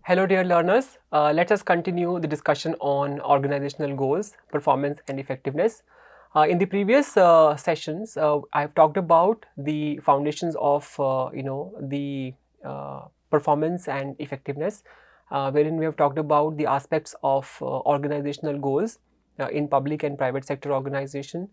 Hello dear learners, let us continue the discussion on organizational goals, performance and effectiveness. In the previous sessions, I have talked about the foundations of the performance and effectiveness, wherein we have talked about the aspects of organizational goals in public and private sector organization.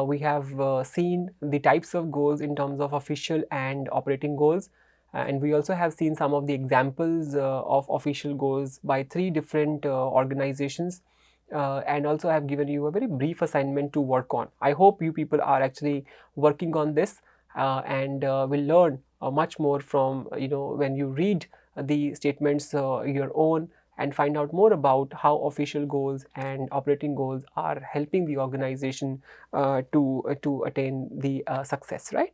We have seen the types of goals in terms of official and operating goals. And we also have seen some of the examples of official goals by three different organizations, and also have given you a very brief assignment to work on. I hope you people are actually working on this and will learn much more from when you read the statements your own and find out more about how official goals and operating goals are helping the organization to attain the success, right?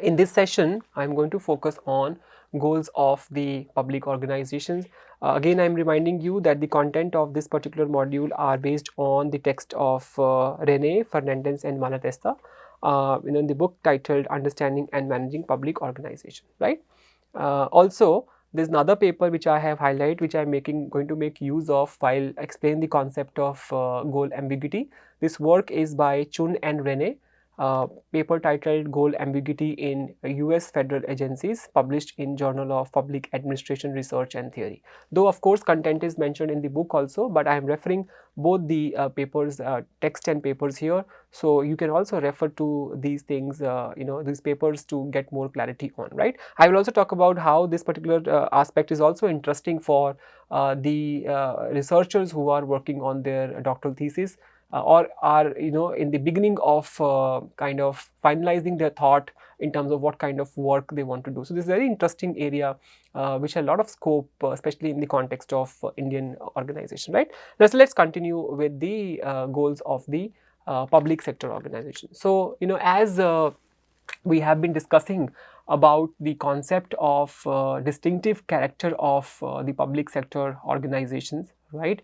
In this session, I'm going to focus on goals of the public organizations. Again, I'm reminding you that the content of this particular module are based on the text of Rene, Fernandez and Malatesta in the book titled Understanding and Managing Public Organization, right? Also, there's another paper which I have highlighted, which I'm going to make use of while explain the concept of goal ambiguity. This work is by Chun and Rene. Paper titled Goal Ambiguity in US Federal Agencies, published in Journal of Public Administration Research and Theory. Though of course content is mentioned in the book also, but I am referring both the papers, text and papers here, so you can also refer to these things, these papers to get more clarity on, right? I will also talk about how this particular aspect is also interesting for the researchers who are working on their doctoral thesis, or are in the beginning of kind of finalizing their thought in terms of what kind of work they want to do. So this is a very interesting area which has a lot of scope, especially in the context of Indian organization, right? Now, so let's continue with the goals of the public sector organization. So as we have been discussing about the concept of distinctive character of the public sector organizations, right?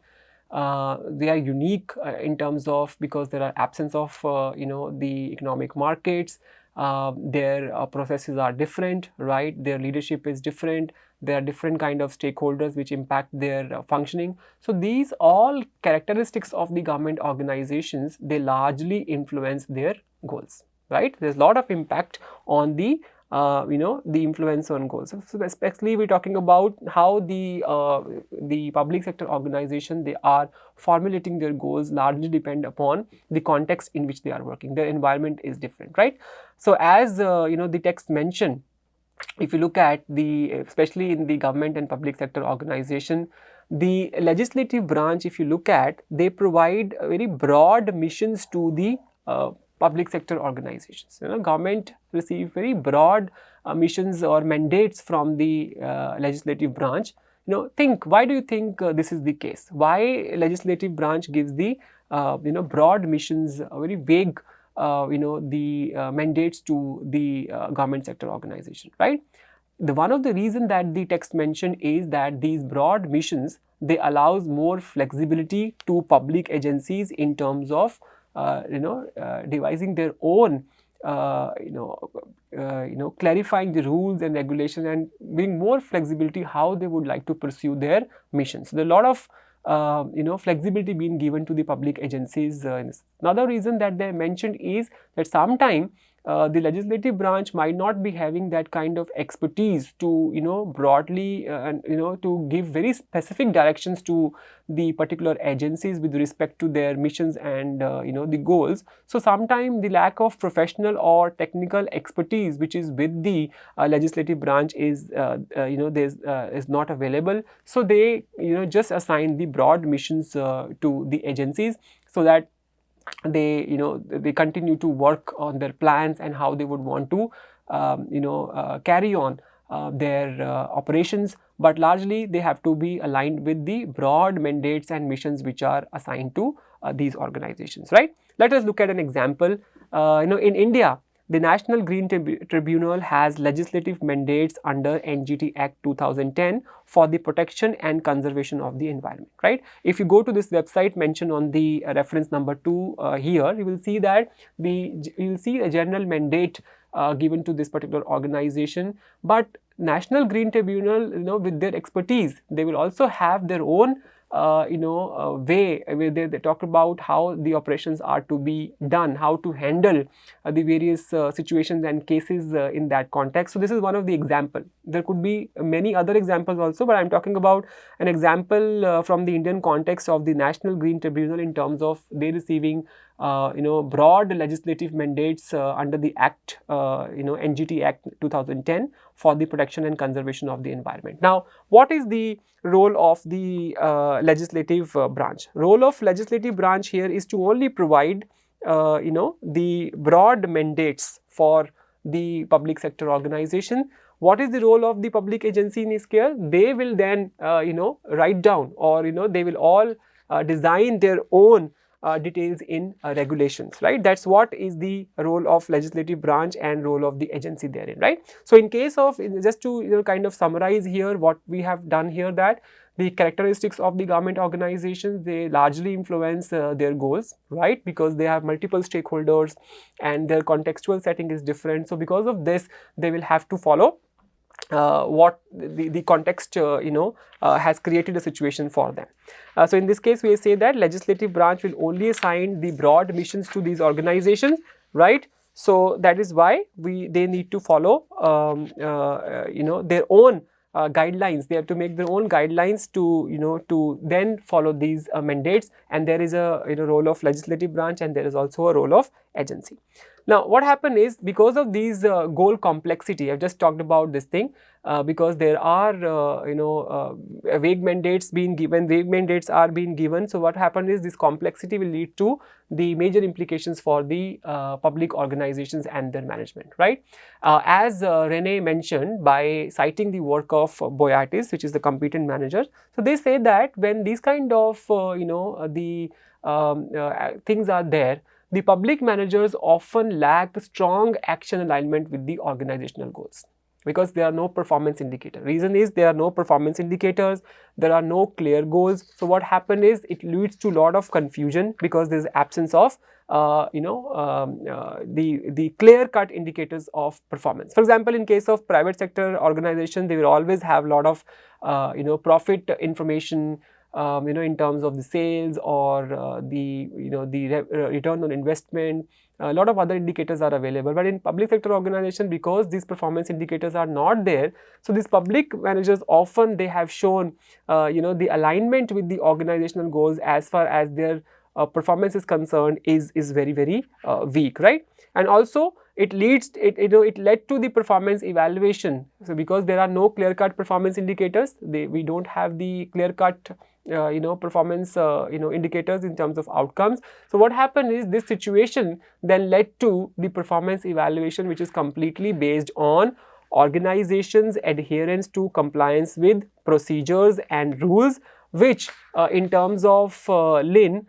They are unique in terms of, because there are absence of the economic markets, their processes are different, right? Their leadership is different, there are different kind of stakeholders which impact their functioning. So these all characteristics of the government organizations, they largely influence their goals, right? There's a lot of impact on the the influence on goals. So especially we're talking about how the public sector organization, they are formulating their goals largely depend upon the context in which they are working. Their environment is different, right? So as the text mentioned, if you look at especially in the government and public sector organization, the legislative branch, if you look at, they provide very broad missions to the public sector organizations. Government receive very broad missions or mandates from the legislative branch. Why do you think this is the case? Why legislative branch gives the broad missions, very vague the mandates to the government sector organization, right? One of the reason that the text mentioned is that these broad missions, they allows more flexibility to public agencies in terms of devising their own clarifying the rules and regulations and bring more flexibility how they would like to pursue their missions. So there are a lot of flexibility being given to the public agencies. Another reason that they mentioned is that sometime the legislative branch might not be having that kind of expertise to broadly and to give very specific directions to the particular agencies with respect to their missions and the goals. So sometimes the lack of professional or technical expertise which is with the legislative branch is is not available. So they just assign the broad missions to the agencies, so that they continue to work on their plans and how they would want to carry on their operations, but largely they have to be aligned with the broad mandates and missions which are assigned to these organizations, right? Let us look at an example. In India, the National Green Tribunal has legislative mandates under NGT Act 2010 for the protection and conservation of the environment, right? If you go to this website mentioned on the reference number 2 here, you will see that you will see a general mandate given to this particular organization. But National Green Tribunal, with their expertise, they will also have their own way where they talk about how the operations are to be done, how to handle the various situations and cases in that context. So this is one of the example. There could be many other examples also, but I'm talking about an example from the Indian context of the National Green Tribunal in terms of they receiving broad legislative mandates under the Act, NGT Act 2010 for the protection and conservation of the environment. Now, what is the role of the legislative branch? Role of legislative branch here is to only provide the broad mandates for the public sector organization. What is the role of the public agency in this case? They will then write down, or they will all design their own details in regulations, right? That's what is the role of legislative branch and role of the agency therein, right? So in case of, just to kind of summarize here what we have done here, that the characteristics of the government organizations, they largely influence their goals, right? Because they have multiple stakeholders and their contextual setting is different. So because of this, they will have to follow what the context has created a situation for them. So in this case, we say that legislative branch will only assign the broad missions to these organizations, right? So that is why they need to follow their own guidelines. They have to make their own guidelines to then follow these mandates, and there is a role of legislative branch and there is also a role of agency. Now, what happened is, because of these goal complexity, I've just talked about this thing, because there are vague mandates being given, vague mandates are being given. So what happened is, this complexity will lead to the major implications for the public organizations and their management, right? As Rene mentioned, by citing the work of Boyatis, which is the competent manager, so they say that when these kind of things are there, the public managers often lack strong action alignment with the organizational goals, because there are no performance indicators. Reason is, there are no performance indicators, there are no clear goals. So what happened is, it leads to a lot of confusion, because there is absence of the clear-cut indicators of performance. For example, in case of private sector organization, they will always have a lot of profit information, in terms of the sales or the return on investment. A lot of other indicators are available, but in public sector organization, because these performance indicators are not there, so these public managers often they have shown the alignment with the organizational goals as far as their performance is concerned is very, very weak, right? And also it led to the performance evaluation. So because there are no clear-cut performance indicators, we don't have the clear-cut performance indicators in terms of outcomes. So what happened is, this situation then led to the performance evaluation, which is completely based on organizations' adherence to compliance with procedures and rules, which in terms of Lin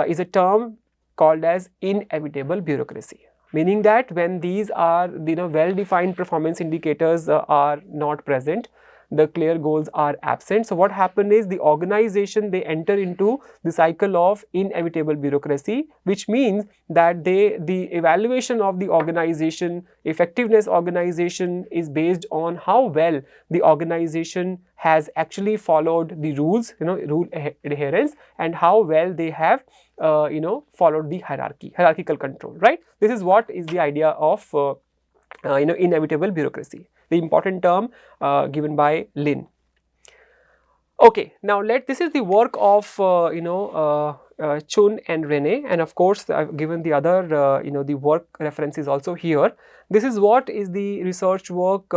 is a term called as inevitable bureaucracy. Meaning that when these are well-defined performance indicators are not present, the clear goals are absent. So what happened is, the organization, they enter into the cycle of inevitable bureaucracy, which means that the evaluation of the organization, effectiveness organization, is based on how well the organization has actually followed the rules, rule adherence, and how well they have followed the hierarchical control, right? This is what is the idea of inevitable bureaucracy, the important term given by Lin. Okay, now this is the work of Chun and Rene, and of course I've given the other the work references also here. This is what is the research work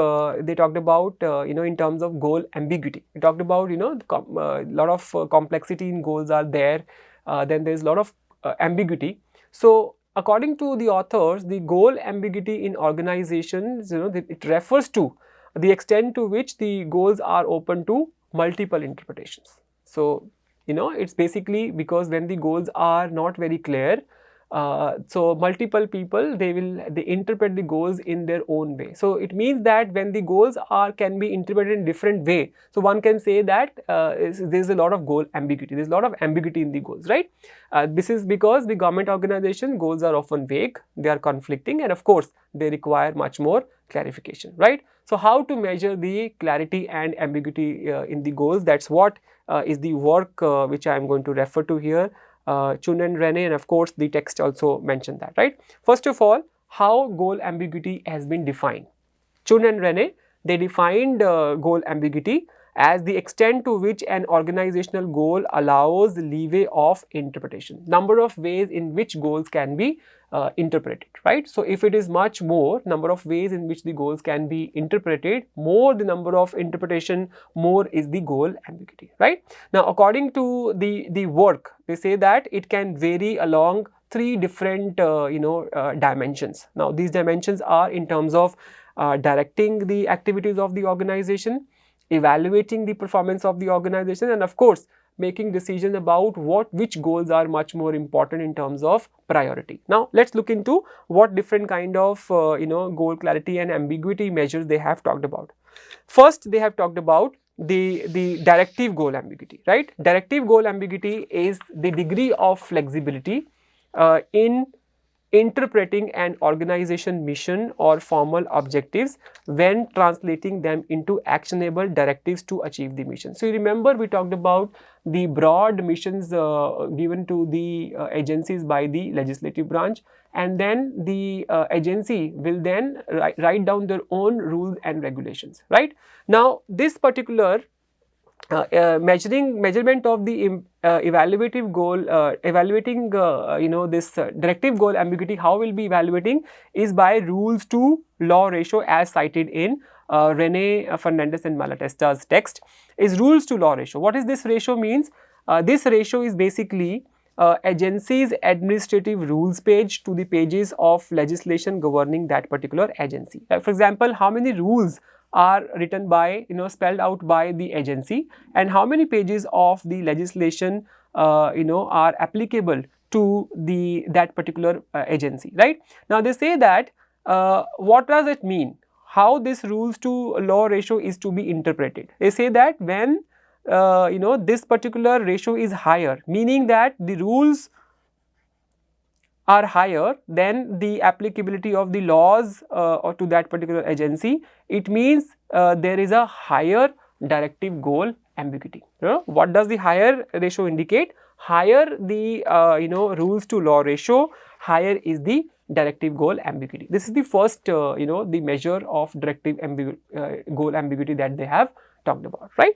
they talked about in terms of goal ambiguity. We talked about a lot of complexity in goals are there, then there is a lot of ambiguity. So according to the authors, the goal ambiguity in organizations, it refers to the extent to which the goals are open to multiple interpretations. So it's basically because when the goals are not very clear, So multiple people, they interpret the goals in their own way. So it means that when the goals can be interpreted in different way, so one can say that there's a lot of goal ambiguity. There's a lot of ambiguity in the goals, right? This is because the government organization goals are often vague, they are conflicting, and of course they require much more clarification, right? So how to measure the clarity and ambiguity in the goals? That's what is the work which I am going to refer to here. Chun and Rene, and of course the text also mentioned that, right? First of all, how goal ambiguity has been defined. Chun and Rene, they defined goal ambiguity as the extent to which an organizational goal allows leeway of interpretation. Number of ways in which goals can be interpreted, right? So if it is much more, number of ways in which the goals can be interpreted, more the number of interpretation, more is the goal ambiguity, right? Now, according to the work, they say that it can vary along 3 different dimensions. Now, these dimensions are in terms of directing the activities of the organization, evaluating the performance of the organization, and of course making decisions about which goals are much more important in terms of priority. Now let's look into what different kind of goal clarity and ambiguity measures they have talked about. First, they have talked about the directive goal ambiguity, right? Directive goal ambiguity is the degree of flexibility in interpreting an organization mission or formal objectives when translating them into actionable directives to achieve the mission. So you remember we talked about the broad missions given to the agencies by the legislative branch, and then the agency will then write down their own rules and regulations, right? Now this particular measurement of the evaluative goal, evaluating this directive goal ambiguity, how we'll be evaluating is by rules to law ratio as cited in Rene Fernandez and Malatesta's text, is rules to law ratio. What is this ratio means? This ratio is basically agency's administrative rules page to the pages of legislation governing that particular agency. For example, how many rules are written by, spelled out by the agency, and how many pages of the legislation are applicable to that particular agency, right? Now they say that what does it mean? How this rules to law ratio is to be interpreted? They say that when this particular ratio is higher, meaning that the rules are higher than the applicability of the laws or to that particular agency, it means there is a higher directive goal ambiguity. What does the higher ratio indicate? Higher the rules to law ratio, higher is the directive goal ambiguity. This is the first the measure of directive goal ambiguity that they have talked about, right?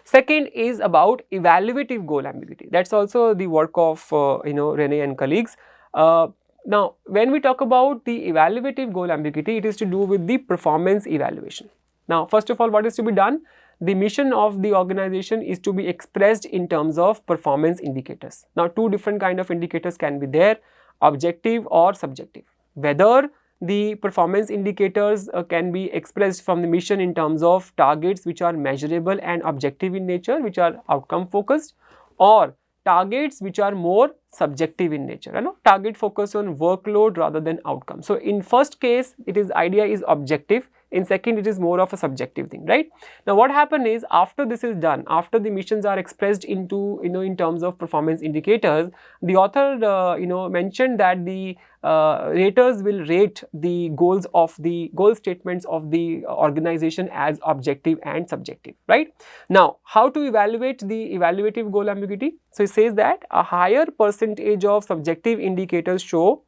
Second is about evaluative goal ambiguity. That's also the work of Rene and colleagues. Now, when we talk about the evaluative goal ambiguity, it is to do with the performance evaluation. Now, first of all, what is to be done? The mission of the organization is to be expressed in terms of performance indicators. Now, 2 different kind of indicators can be there, objective or subjective. Whether the performance indicators can be expressed from the mission in terms of targets which are measurable and objective in nature, which are outcome focused, or targets which are more subjective in nature, target focus on workload rather than outcome. So in first case, idea is objective. In second, it is more of a subjective thing, right? Now what happened is, after this is done, after the missions are expressed into in terms of performance indicators, the author mentioned that the raters will rate the goal statements of the organization as objective and subjective, right? Now how to evaluate the evaluative goal ambiguity? So it says that a higher percentage of subjective indicators show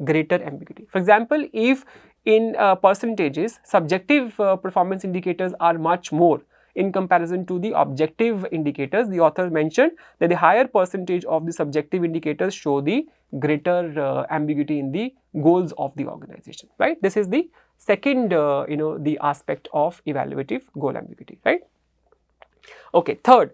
greater ambiguity. For example, if in percentages, subjective performance indicators are much more in comparison to the objective indicators, the author mentioned that the higher percentage of the subjective indicators show the greater ambiguity in the goals of the organization, right? This is the second the aspect of evaluative goal ambiguity, right? Okay, third,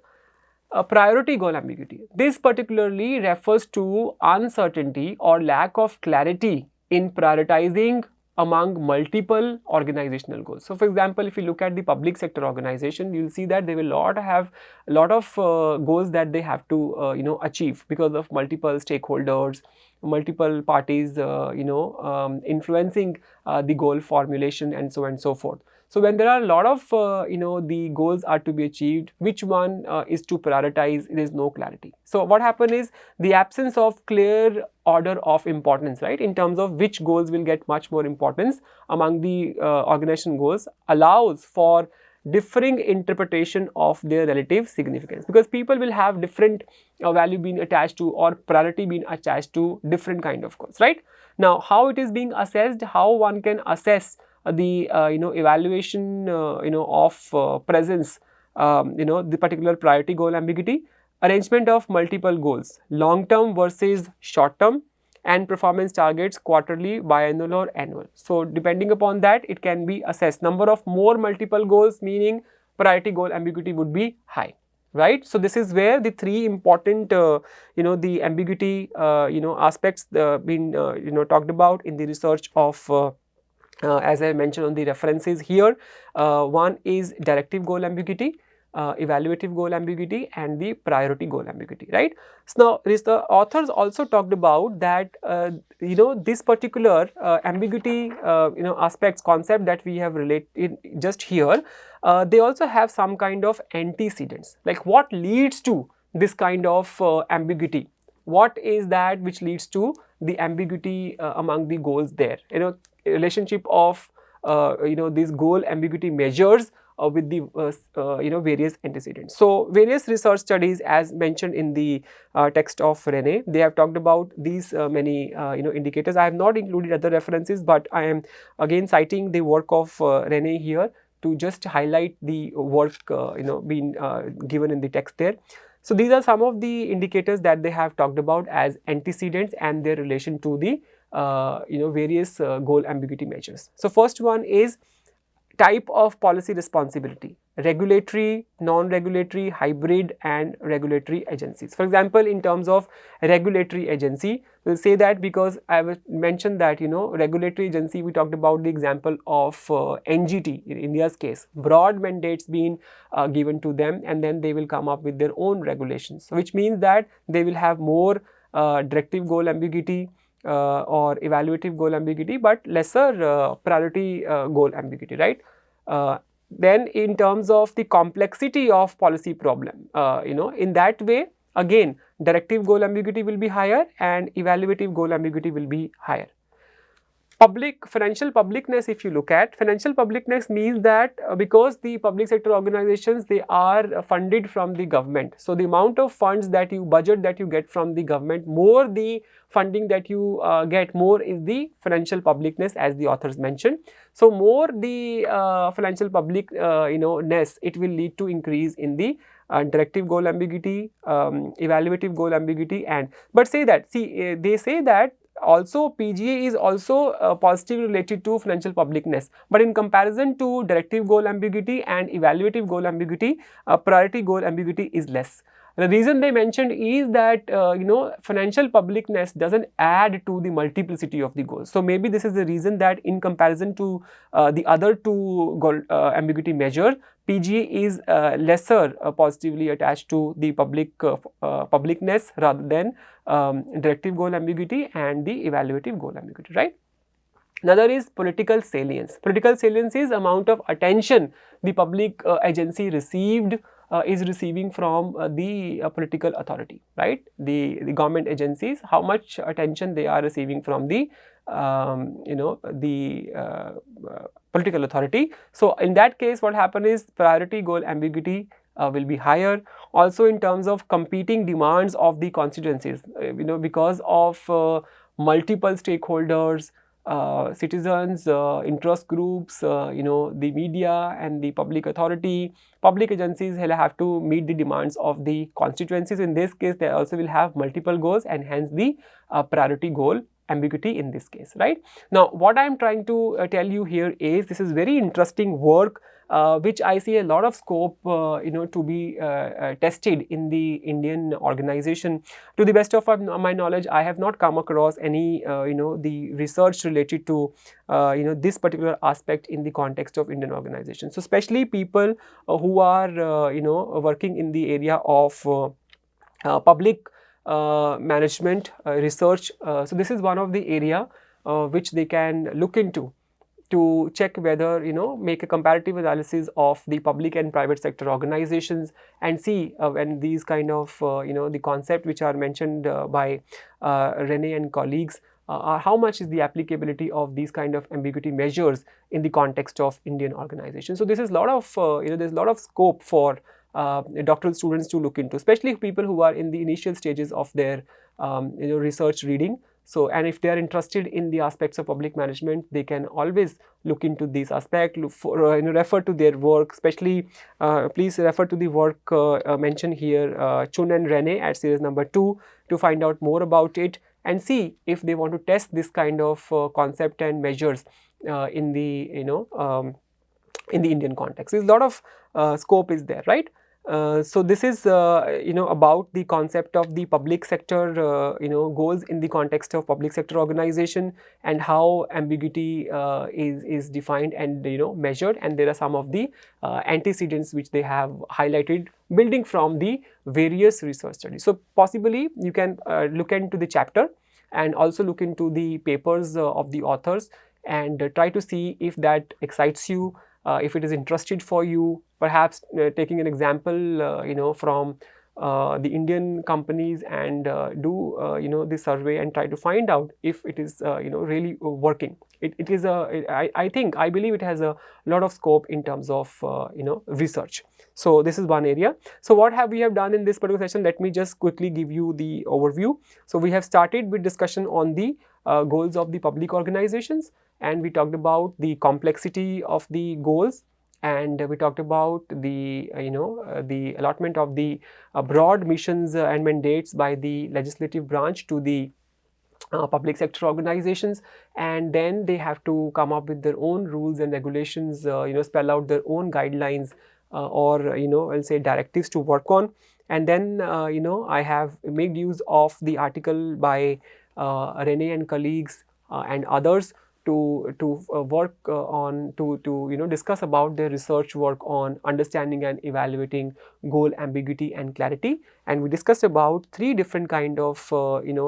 priority goal ambiguity. This particularly refers to uncertainty or lack of clarity in prioritizing among multiple organizational goals. So for example, if you look at the public sector organization, you'll see that they will have a lot of goals that they have to achieve because of multiple stakeholders, multiple parties influencing the goal formulation and so on and so forth. So when there are a lot of the goals are to be achieved, which one is to prioritize, there is no clarity. So what happen is the absence of clear order of importance, right, in terms of which goals will get much more importance among the organization goals, allows for differing interpretation of their relative significance, because people will have different value being attached to or priority being attached to different kind of goals, right. Now how it is being assessed, how one can assess the evaluation of presence, the particular priority goal ambiguity, arrangement of multiple goals, long term versus short term, and performance targets quarterly, biannual or annual. So depending upon that, it can be assessed. Number of more multiple goals, meaning priority goal ambiguity would be high, right. So this is where the three important the ambiguity aspects been talked about in the research of as I mentioned on the references here. One is directive goal ambiguity, evaluative goal ambiguity, and the priority goal ambiguity, right. So now the authors also talked about that this particular ambiguity aspects concept that we have related just here, they also have some kind of antecedents, like what leads to this kind of ambiguity, what is that which leads to the ambiguity among the goals there, relationship of these goal ambiguity measures with the various antecedents. So various research studies, as mentioned in the text of Rene, they have talked about these many indicators. I have not included other references, but I am again citing the work of Rene here to just highlight the work being given in the text there. So these are some of the indicators that they have talked about as antecedents and their relation to the various goal ambiguity measures. So first one is type of policy responsibility: regulatory, non-regulatory, hybrid, and regulatory agencies. For example, in terms of regulatory agency, we'll say that because I will mention that regulatory agency, we talked about the example of NGT in India's case, broad mandates being given to them, and then they will come up with their own regulations, which means that they will have more directive goal ambiguity or evaluative goal ambiguity, but lesser priority goal ambiguity, right. Then in terms of the complexity of policy problem, in that way again directive goal ambiguity will be higher and evaluative goal ambiguity will be higher. Financial publicness, if you look at financial publicness, means that because the public sector organizations, they are funded from the government, so the amount of funds that you budget that you get from the government, more the funding that you get, more is the financial publicness, as the authors mentioned. So more the financial public ness, it will lead to increase in the directive goal ambiguity, evaluative goal ambiguity, but say that they say that also PGA is also positively related to financial publicness, but in comparison to directive goal ambiguity and evaluative goal ambiguity, priority goal ambiguity is less. The reason they mentioned is that financial publicness doesn't add to the multiplicity of the goals. So maybe this is the reason that in comparison to the other two goal ambiguity measure, PGA is lesser positively attached to the publicness rather than directive goal ambiguity and the evaluative goal ambiguity, right. Another is political salience. Political salience is amount of attention the public agency is receiving from the political authority, right. The government agencies, how much attention they are receiving from the political authority. So in that case, what happen is priority goal ambiguity will be higher. Also in terms of competing demands of the constituencies, because of multiple stakeholders, citizens, interest groups, the media and the public authority, public agencies will have to meet the demands of the constituencies. In this case, they also will have multiple goals and hence the priority goal ambiguity in this case, right. Now what I am trying to tell you here is, this is very interesting work which I see a lot of scope, to be tested in the Indian organization. To the best of my knowledge, I have not come across any, the research related to, this particular aspect in the context of Indian organization. So, especially people who are, working in the area of public management research. So, this is one of the area which they can look into to check whether, make a comparative analysis of the public and private sector organizations and see when these kind of, the concept which are mentioned by Rene and colleagues, how much is the applicability of these kind of ambiguity measures in the context of Indian organization. So, this is a lot of, there's a lot of scope for doctoral students to look into, especially people who are in the initial stages of their, research reading. So, and if they are interested in the aspects of public management, they can always look into these aspects, look for, refer to their work, especially please refer to the work mentioned here, Chun and Rene at series number 2 to find out more about it and see if they want to test this kind of concept and measures in the, in the Indian context. There's a lot of scope is there, right? So, this is about the concept of the public sector goals in the context of public sector organization and how ambiguity is defined and measured, and there are some of the antecedents which they have highlighted building from the various research studies. So, possibly you can look into the chapter and also look into the papers of the authors and try to see if that excites you, if it is interested for you, perhaps taking an example, from the Indian companies and do, the survey and try to find out if it is, really working. It is I believe it has a lot of scope in terms of, research. So, this is one area. So, what have we have done in this particular session? Let me just quickly give you the overview. So, we have started with discussion on the goals of the public organizations, and we talked about the complexity of the goals, and we talked about the the allotment of the broad missions and mandates by the legislative branch to the public sector organizations, and then they have to come up with their own rules and regulations, spell out their own guidelines or I'll say directives to work on. And then I have made use of the article by Rene and colleagues and others to work on to discuss about their research work on understanding and evaluating goal ambiguity and clarity. And we discussed about 3 different kind of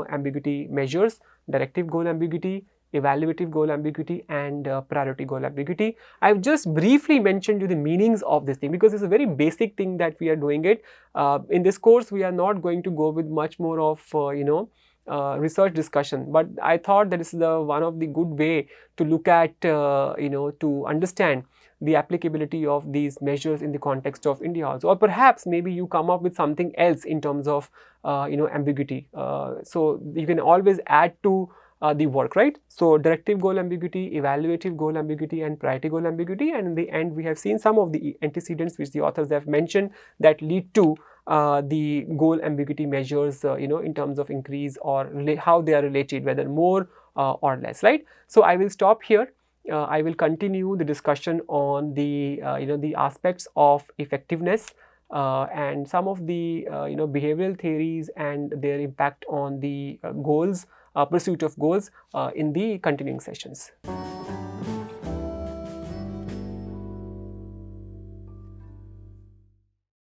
ambiguity measures: directive goal ambiguity, evaluative goal ambiguity, and priority goal ambiguity. I've just briefly mentioned you the meanings of this thing because it's a very basic thing that we are doing it. In this course, we are not going to go with much more of research discussion, but I thought that this is one of the good way to look at to understand the applicability of these measures in the context of India also, or perhaps maybe you come up with something else in terms of ambiguity. So, you can always add to the work, right? So, directive goal ambiguity, evaluative goal ambiguity, and priority goal ambiguity, and in the end we have seen some of the antecedents which the authors have mentioned that lead to the goal ambiguity measures, in terms of increase or how they are related, whether more or less, right? So, I will stop here. I will continue the discussion on the the aspects of effectiveness and some of the behavioral theories and their impact on the goals, pursuit of goals in the continuing sessions.